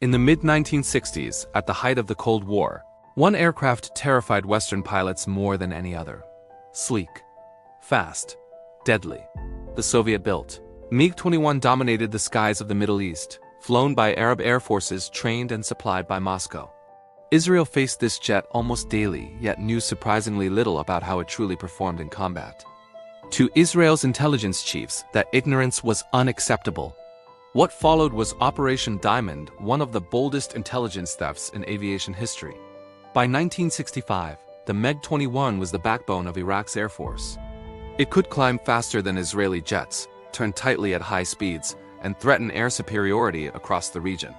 In the mid-1960s, at the height of the Cold War, one aircraft terrified Western pilots more than any other. Sleek, fast, deadly. The Soviet-built MiG-21 dominated the skies of the Middle East, flown by Arab air forces trained and supplied by Moscow. Israel faced this jet almost daily, yet knew surprisingly little about how it truly performed in combat. To Israel's intelligence chiefs, that ignorance was unacceptable. What followed was Operation Diamond, one of the boldest intelligence thefts in aviation history. By 1965, the MiG-21 was the backbone of Iraq's air force. It could climb faster than Israeli jets, turn tightly at high speeds, and threaten air superiority across the region.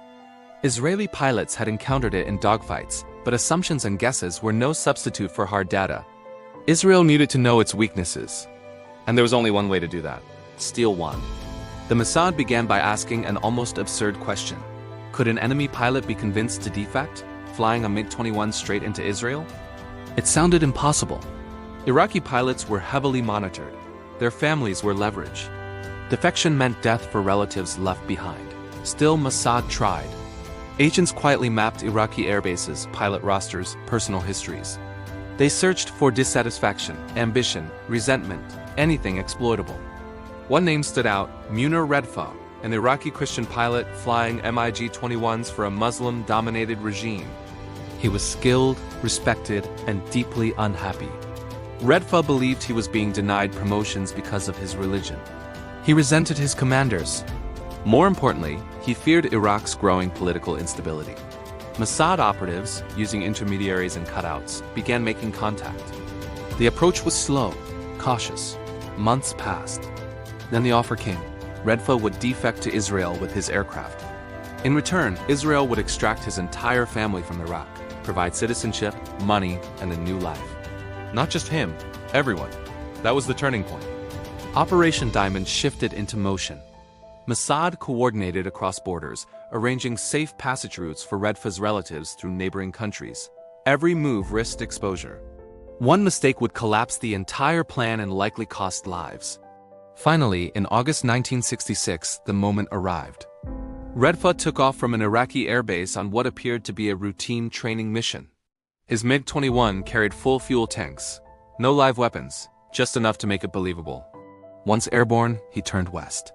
Israeli pilots had encountered it in dogfights, but assumptions and guesses were no substitute for hard data. Israel needed to know its weaknesses. And there was only one way to do that: steal one. The Mossad began by asking an almost absurd question. Could an enemy pilot be convinced to defect, flying a MiG-21 straight into Israel? It sounded impossible. Iraqi pilots were heavily monitored. Their families were leverage. Defection meant death for relatives left behind. Still, Mossad tried. Agents quietly mapped Iraqi airbases, pilot rosters, personal histories. They searched for dissatisfaction, ambition, resentment, anything exploitable. One name stood out: Munir Redfa, an Iraqi Christian pilot flying MiG-21s for a Muslim-dominated regime. He was skilled, respected, and deeply unhappy. Redfa believed he was being denied promotions because of his religion. He resented his commanders. More importantly, he feared Iraq's growing political instability. Mossad operatives, using intermediaries and cutouts, began making contact. The approach was slow, cautious. Months passed. Then the offer came. Redfa would defect to Israel with his aircraft. In return, Israel would extract his entire family from Iraq, provide citizenship, money, and a new life. Not just him, everyone. That was the turning point. Operation Diamond shifted into motion. Mossad coordinated across borders, arranging safe passage routes for Redfa's relatives through neighboring countries. Every move risked exposure. One mistake would collapse the entire plan and likely cost lives. Finally, in August 1966, the moment arrived. Redfa took off from an Iraqi airbase on what appeared to be a routine training mission. His MiG-21 carried full fuel tanks. No live weapons, just enough to make it believable. Once airborne, he turned west.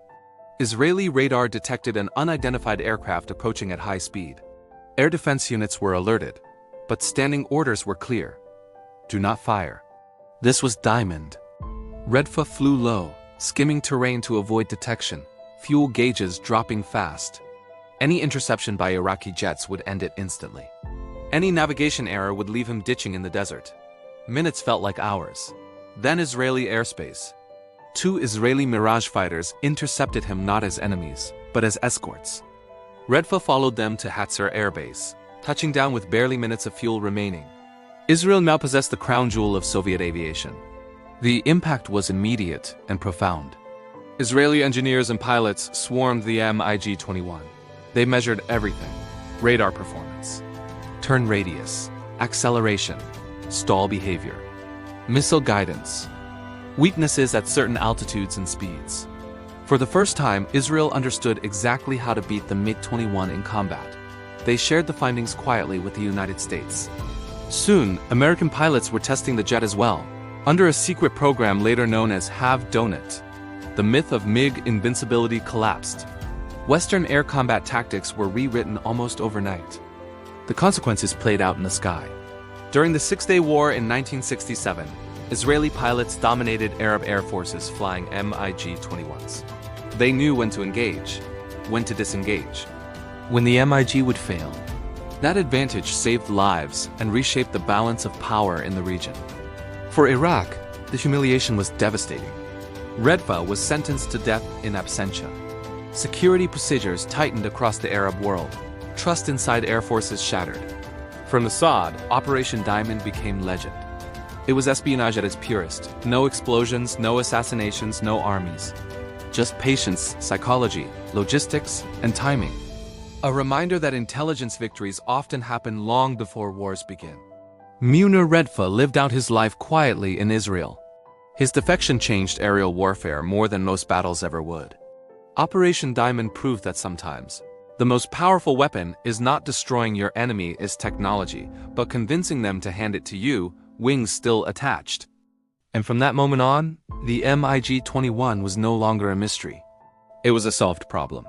Israeli radar detected an unidentified aircraft approaching at high speed. Air defense units were alerted, but standing orders were clear. Do not fire. This was Diamond. Redfa flew low, skimming terrain to avoid detection, fuel gauges dropping fast. Any interception by Iraqi jets would end it instantly. Any navigation error would leave him ditching in the desert. Minutes felt like hours. Then Israeli airspace. 2 Israeli Mirage fighters intercepted him not as enemies, but as escorts. Redfa followed them to Hatzer Air Base, touching down with barely minutes of fuel remaining. Israel now possessed the crown jewel of Soviet aviation. The impact was immediate and profound. Israeli engineers and pilots swarmed the MiG-21. They measured everything: radar performance, turn radius, acceleration, stall behavior, missile guidance, weaknesses at certain altitudes and speeds. For the first time, Israel understood exactly how to beat the MiG-21 in combat. They shared the findings quietly with the United States. Soon, American pilots were testing the jet as well, under a secret program later known as Have Donut. The myth of MiG invincibility collapsed. Western air combat tactics were rewritten almost overnight. The consequences played out in the sky. During the Six-Day War in 1967, Israeli pilots dominated Arab air forces flying MiG-21s. They knew when to engage, when to disengage, when the MiG would fail. That advantage saved lives and reshaped the balance of power in the region. For Iraq, the humiliation was devastating. Redfa was sentenced to death in absentia. Security procedures tightened across the Arab world. Trust inside air forces shattered. For Mossad, Operation Diamond became legend. It was espionage at its purest. No explosions, no assassinations, no armies. Just patience, psychology, logistics, and timing. A reminder that intelligence victories often happen long before wars begin. Munir Redfa lived out his life quietly in Israel. His defection changed aerial warfare more than most battles ever would. Operation Diamond proved that sometimes The most powerful weapon is not destroying your enemy's technology, but convincing them to hand it to you, wings still attached. And from that moment on, the MiG-21 was no longer a mystery. It was a solved problem.